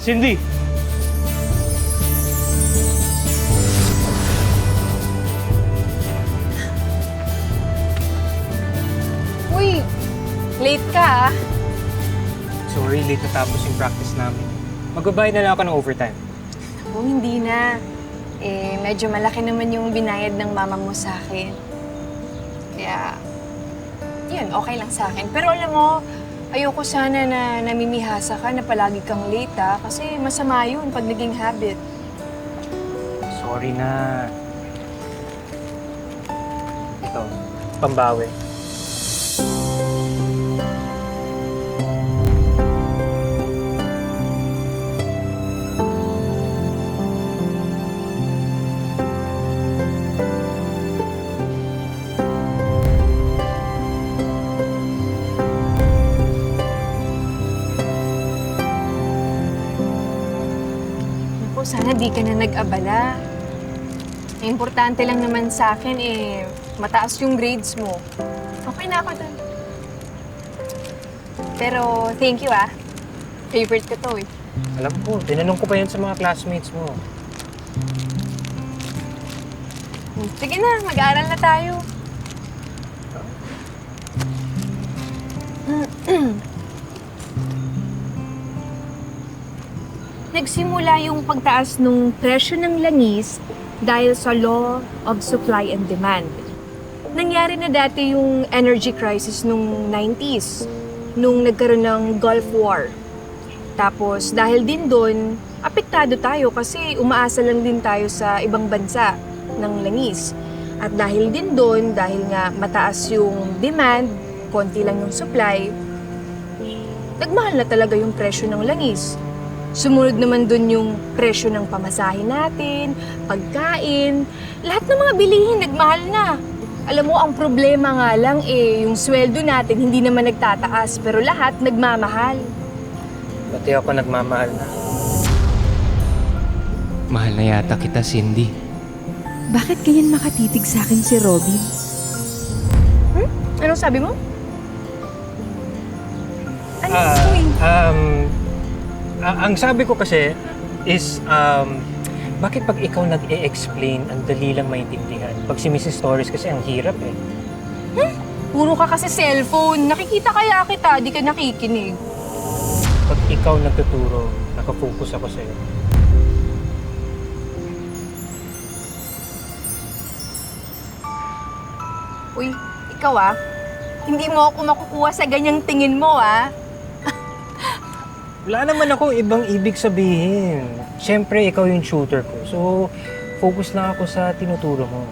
Cindy! Uy, late ka ah. Sorry, late natapos yung practice namin. Magbabayad na lang ako ng overtime. Oh, hindi na. Medyo malaki naman yung binayad ng mama mo sa akin. Kaya, yun, okay lang sa akin. Pero alam mo, ayoko sana na namimihasa ka na palagi kang late ah. Kasi masama yun pag naging habit. Sorry na. Ito, pambawi. Naku, sana di ka na nag-abala. Ang importante lang naman sa akin mataas yung grades mo. Okay na ako dun. Pero thank you ah. Favorite ko to eh. Alam ko, tinanong ko pa yan sa mga classmates mo. Sige na, mag-aaral na tayo. Nagsimula yung pagtaas ng presyo ng langis dahil sa law of supply and demand. Nangyari na dati yung energy crisis nung 90s, nung nagkaroon ng Gulf War. Tapos dahil din doon, apektado tayo kasi umaasa lang din tayo sa ibang bansa ng langis. At dahil din doon, dahil nga mataas yung demand, konti lang yung supply, nagmahal na talaga yung presyo ng langis. Sumunod naman dun yung presyo ng pamasahe natin, pagkain, lahat ng mga bilihin nagmahal na. Alam mo, ang problema nga lang yung sweldo natin hindi naman nagtataas, pero lahat nagmamahal. Pati ako nagmamahal na. Mahal na yata kita, Cindy. Bakit ganyan makatitig sa akin si Robin? Anong sabi mo? Ano? Ang sabi ko kasi is, bakit pag ikaw nag-e-explain, ang dali lang maintindihan? Pag si Mrs. Torres kasi ang hirap eh. Puro ka kasi cellphone. Nakikita kaya kita, di ka nakikinig. Pag ikaw nagtuturo, nakafocus ako sa'yo. Uy, ikaw ah. Hindi mo ako makukuha sa ganyang tingin mo ah. Wala naman ako ibang ibig sabihin. Siyempre, ikaw yung tutor ko. So, focus lang ako sa tinuturo mo.